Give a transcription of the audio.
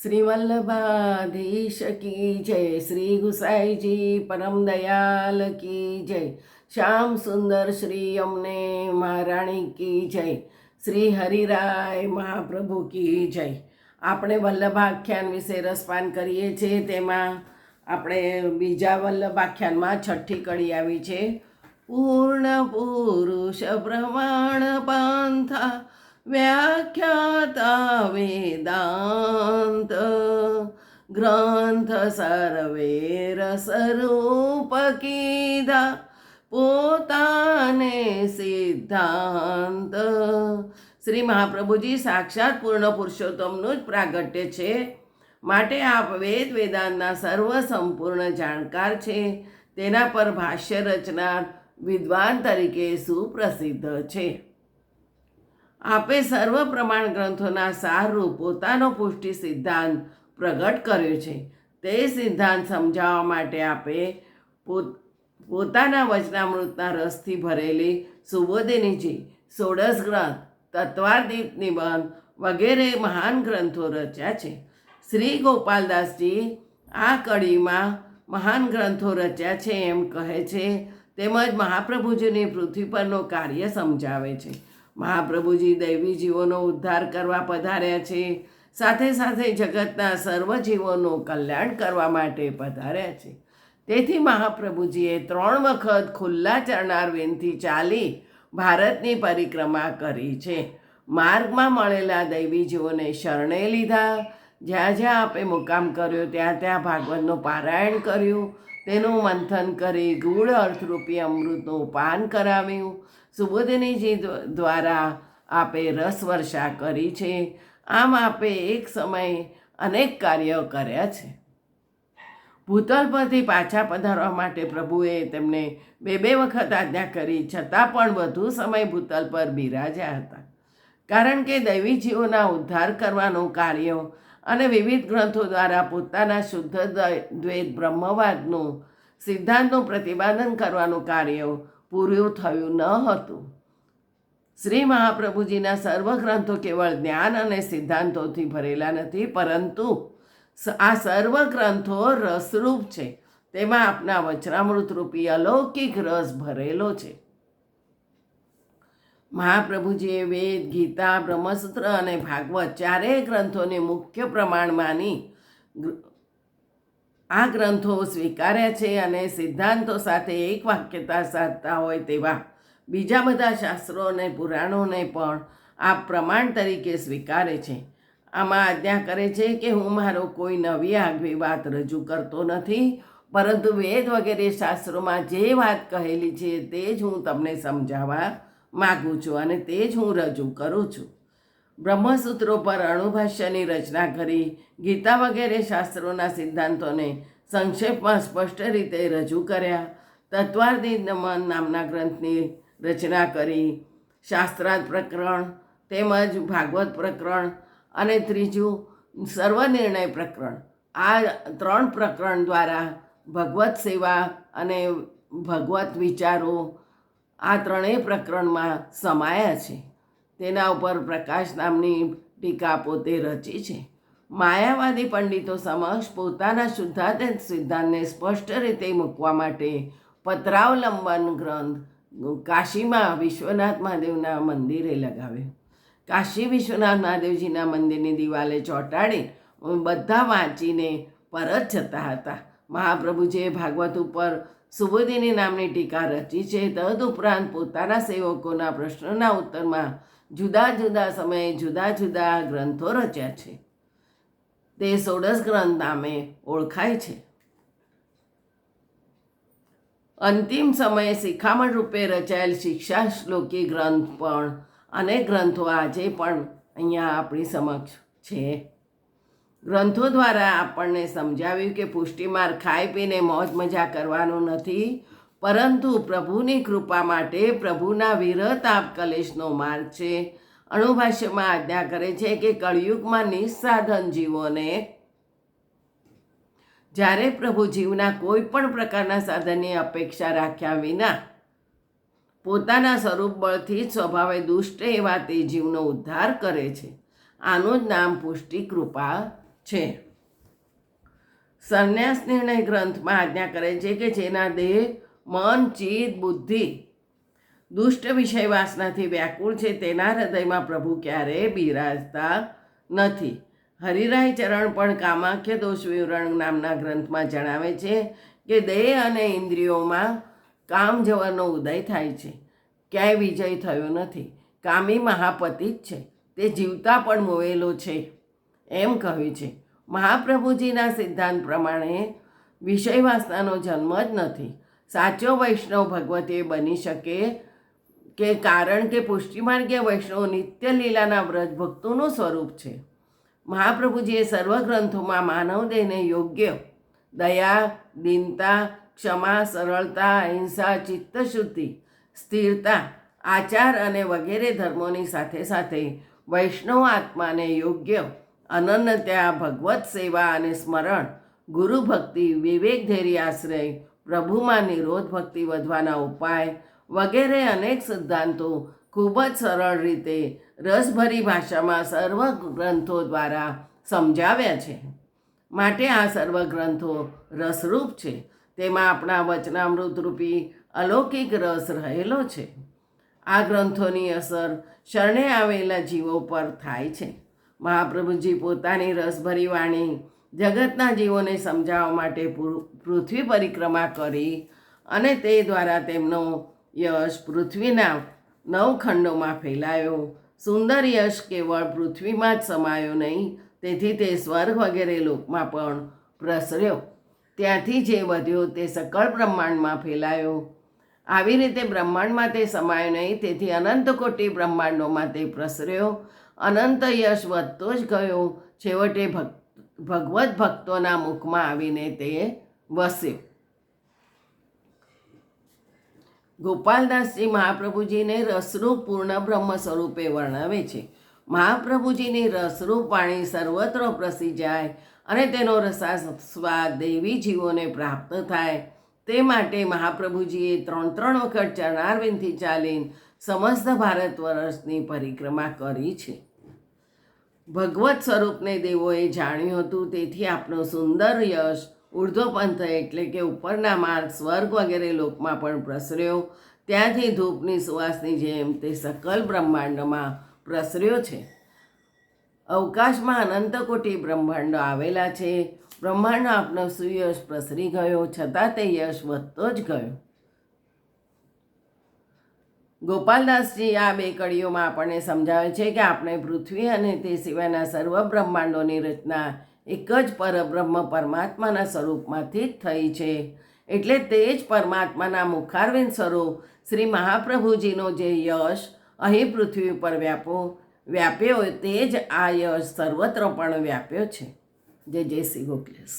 श्री वल्लभाधीश की जय, श्री गुसाई जी परम दयाल की जय, श्याम सुंदर श्री यमुने महाराणी की जय, श्री हरिराय महाप्रभु की जय। આપણે વલ્લભાખ્યાન વિશે રસપાન કરીએ છીએ। તેમાં આપણે બીજા વલ્લભાખ્યાનમાં છઠ્ઠી કડી આવી છે। પૂર્ણ પુરુષ પ્રમાણ પાંથા વ્યાખ્યાતા વેદાંત ગ્રંથ સર્વે રસરૂપ કીધા પોતાને સિદ્ધાંત। શ્રી મહાપ્રભુજી સાક્ષાત પૂર્ણ પુરુષોત્તમનું જ પ્રાગટ્ય છે, માટે આપ વેદ વેદાંતના સર્વ સંપૂર્ણ જાણકાર છે। તેના પર ભાષ્ય રચનાર વિદ્વાન તરીકે સુપ્રસિદ્ધ છે। આપે સર્વ પ્રમાણ ગ્રંથોના સારરૂપ પોતાનો પુષ્ટિ સિદ્ધાંત પ્રગટ કર્યો છે। તે સિદ્ધાંત સમજાવવા માટે આપે પોતાના વચનામૃતના રસથી ભરેલી સુબોધિનીજી, ષોડશ ગ્રંથ, તત્વાર્દીપ નિબંધ વગેરે મહાન ગ્રંથો રચ્યા છે। શ્રી ગોપાલદાસજી આ કડીમાં મહાન ગ્રંથો રચ્યા છે એમ કહે છે, તેમજ મહાપ્રભુજીની પૃથ્વી પરનું કાર્ય સમજાવે છે। મહાપ્રભુજી દૈવી જીવોનો ઉદ્ધાર કરવા પધાર્યા છે, સાથે સાથે જગતના સર્વ જીવોનું કલ્યાણ કરવા માટે પધાર્યા છે। તેથી મહાપ્રભુજીએ 3 વખત ખુલ્લા ચરણારવિંદથી ચાલી ભારતની પરિક્રમા કરી છે। માર્ગમાં મળેલા દૈવી જીવોને શરણે લીધા। જ્યાં જ્યાં આપે મુકામ કર્યો ત્યાં ત્યાં ભાગવતનું પારાયણ કર્યું, તેનું મંથન કરી ગૂઢ અર્થરૂપી અમૃતનું પાન કરાવ્યું। સુબોધિનીજી દ્વારા આપે રસવર્ષા કરી છે। આમ આપે એક સમય અનેક કાર્યો કર્યા છે। ભૂતલ પરથી પાછા પધારવા માટે પ્રભુએ તેમને 2 વખત આજ્ઞા કરી, છતાં પણ વધુ સમય ભૂતલ પર બિરાજ્યા હતા। કારણ કે દૈવી જીવોના ઉદ્ધાર કરવાનું કાર્ય અને વિવિધ ગ્રંથો દ્વારા પોતાના શુદ્ધ દ્વૈત બ્રહ્મવાદનું સિદ્ધાંતનું પ્રતિપાદન કરવાનું કાર્ય પૂરું થયું ન હતું। શ્રી મહાપ્રભુજીના સર્વ ગ્રંથો કેવળ જ્ઞાન અને સિદ્ધાંતોથી ભરેલા નથી, પરંતુ આ સર્વ ગ્રંથો રસરૂપ છે। તેમાં આપના વચનામૃત રૂપી અલૌકિક રસ ભરેલો છે। મહાપ્રભુજીએ વેદ, ગીતા, બ્રહ્મસૂત્ર અને ભાગવત ચારેય ગ્રંથોને મુખ્ય પ્રમાણ માની આ ગ્રંથો સ્વીકાર્યા છે અને સિદ્ધાંતો સાથે એક વાક્યતા સાધતા હોય તેવા બીજા બધા શાસ્ત્રો અને પુરાણોને પણ આ પ્રમાણ તરીકે સ્વીકારે છે। આમાં આજ્ઞા કરે છે કે હું મારો કોઈ નવી આગવી વાત રજૂ કરતો નથી, પરંતુ વેદ વગેરે શાસ્ત્રોમાં જે વાત કહેલી છે તે જ હું તમને સમજાવવા માગું છું અને તે જ હું રજૂ કરું છું। બ્રહ્મસૂત્રો પર અણુભાષ્યની રચના કરી ગીતા વગેરે શાસ્ત્રોના સિદ્ધાંતોને સંક્ષેપમાં સ્પષ્ટ રીતે રજૂ કર્યા। તત્વાર્દીપ નામના ગ્રંથની રચના કરી શાસ્ત્રાર્થ પ્રકરણ તેમજ ભાગવત પ્રકરણ અને ત્રીજું સર્વનિર્ણય પ્રકરણ, આ 3 પ્રકરણ દ્વારા ભગવત સેવા અને ભગવત વિચારો આ 3 પ્રકરણમાં સમાયા છે। તેના ઉપર પ્રકાશ નામની ટીકા પોતે રચી છે। માયાવાદી પંડિતો સમક્ષ પોતાના શુદ્ધાત્મ સિદ્ધાંતને સ્પષ્ટ રીતે મૂકવા માટે પત્રાવલંબન ગ્રંથ કાશીમાં વિશ્વનાથ મહાદેવના મંદિરે લગાવ્યો। કાશી વિશ્વનાથ મહાદેવજીના મંદિરની દિવાલે ચોંટાડી બધા વાંચીને પરત જતા હતા। મહાપ્રભુજીએ ભાગવત ઉપર સુબોધિની નામની ટીકા રચી છે। તદુપરાંત પોતાના સેવકોના પ્રશ્નોના ઉત્તરમાં જુદા જુદા સમયે જુદા જુદા ગ્રંથો રચ્યા છે। તે ષોડશ ગ્રંથ નામે ઓળખાય છે। અંતિમ સમયે શિખામણ રૂપે રચાયેલ શિક્ષા શ્લોકી ગ્રંથ પણ અનેક ગ્રંથો આજે પણ અહીંયા આપણી સમક્ષ છે। ગ્રંથો દ્વારા આપણને સમજાવ્યું કે પુષ્ટિમાર્ગ ખાઈ પીને મોજ મજા કરવાનો નથી, પરંતુ પ્રભુની કૃપા માટે પ્રભુના વિરહતાપ કલેશનો માર્ગ છે। અણુભાષ્યમાં આજ્ઞા કરે છે કે કળિયુગમાં નિસ્સાધન જીવોને જ્યારે પ્રભુ જીવના કોઈ પણ પ્રકારના સાધનની અપેક્ષા રાખ્યા વિના પોતાના સ્વરૂપ બળથી જ સ્વભાવે દુષ્ટ એવા તે જીવનો ઉદ્ધાર કરે છે। આનું જ નામ પુષ્ટિ કૃપા છે. સંન્યાસ નિર્ણય ગ્રંથમાં આજ્ઞા કરે છે કે જેના દેહ, મન, ચિત્ત, બુદ્ધિ દુષ્ટ વિષય વાસનાથી વ્યાકુળ છે તેના હૃદયમાં પ્રભુ ક્યારેય બિરાજતા નથી. હરિરાય ચરણ પણ કામાખ્ય દોષ વિવરણ નામના ગ્રંથમાં જણાવે છે કે દેહ અને ઇન્દ્રિયોમાં કામ જવરનો ઉદય થાય છે, ક્યાંય વિજય થયો નથી. કામી મહાપતિ જ છે, તે જીવતા પણ મોવેલો છે એમ કહ્યું છે. મહાપ્રભુજીના સિદ્ધાંત પ્રમાણે વિષય વાસનાનો જન્મ જ નથી. સાચો વૈષ્ણવ ભગવતી બની શકે કે કારણ કે પુષ્ટિમાર્ગીય વૈષ્ણવ નિત્ય લીલાના વ્રજ ભક્તોનું સ્વરૂપ છે. મહાપ્રભુજીએ સર્વ ગ્રંથોમાં માનવ દેહને યોગ્ય દયા, દીનતા, ક્ષમા, સરળતા, અહિંસા, ચિત્તશુદ્ધિ, સ્થિરતા, આચાર અને વગેરે ધર્મોની સાથે સાથે વૈષ્ણવ આત્માને યોગ્ય અનન્યતા, ભગવત સેવા અને સ્મરણ, ગુરુ ભક્તિ, વિવેક, ધૈર્ય, આશ્રય, પ્રભુમાં નિરોધ ભક્તિ વધવાના ઉપાય વગેરે અનેક સિદ્ધાંતો ખૂબ જ સરળ રીતે રસભરી ભાષામાં સર્વ ગ્રંથો દ્વારા સમજાવ્યા છે. માટે આ સર્વ ગ્રંથો રસરૂપ છે. તેમાં આપણા વચનામૃત રૂપી અલૌકિક રસ રહેલો છે. આ ગ્રંથોની અસર શરણે આવેલા જીવો પર થાય છે. મહાપ્રભુજી પોતાની રસભરી વાણી જગતના જીવોને સમજાવવા માટે પૃથ્વી પરિક્રમા કરી અને તે દ્વારા તેમનો યશ પૃથ્વીના 9 ખંડોમાં ફેલાયો. સુંદર યશ કેવળ પૃથ્વીમાં જ સમાયો નહીં, તેથી તે સ્વર્ગ વગેરે લોકમાં પણ પ્રસર્યો. ત્યાંથી જે વધ્યો તે સકળ બ્રહ્માંડમાં ફેલાયો. આવી રીતે બ્રહ્માંડમાં તે સમાયો નહીં, તેથી અનંત કોટી બ્રહ્માંડોમાં તે પ્રસર્યો. અનંત યશ વધતો જ ગયો. છેવટે ભગવત ભક્તોના મુખમાં આવીને તે વસ્યો. ગોપાલદાસજી મહાપ્રભુજીને રસરૂપ પૂર્ણ બ્રહ્મ સ્વરૂપે વર્ણવે છે. મહાપ્રભુજીની રસરૂપ વાણી સર્વત્ર પ્રસરી જાય અને તેનો રસાસ્વાદ દેવી જીવોને પ્રાપ્ત થાય તે માટે મહાપ્રભુજીએ 3 વખત ચરણારવિંદથી ચાલીને સમસ્ત ભારત વર્ષની પરિક્રમા કરી છે. ભગવત સ્વરૂપને દેવોએ જાણ્યું હતું, તેથી આપનો સુંદર યશ ઉર્ધ્વપંથ એટલે કે ઉપરના માર્ગ, સ્વર્ગ વગેરે લોકમાં પણ પ્રસર્યો. ત્યાંથી ધૂપની સુવાસની જેમ તે સકલ બ્રહ્માંડમાં પ્રસર્યો છે. અવકાશમાં અનંત કોટી બ્રહ્માંડો આવેલા છે. બ્રહ્માંડ આપનો સુયશ પ્રસરી ગયો, છતાં તે યશ વધતો જ ગયો. ગોપાલદાસજી આ 2 કડીઓમાં આપણને સમજાવે છે કે આપણે પૃથ્વી અને તે સિવાયના સર્વ બ્રહ્માંડોની રચના એક જ પરબ્રહ્મ પરમાત્માના સ્વરૂપમાંથી જ થઈ છે. એટલે તે જ પરમાત્માના મુખારવિંદ સ્વરૂપ શ્રી મહાપ્રભુજીનો જે યશ અહીં પૃથ્વી ઉપર વ્યાપ્યો તે જ આ યશ સર્વત્ર પણ વ્યાપ્યો છે. જય જય શ્રી ગોકુલેશ.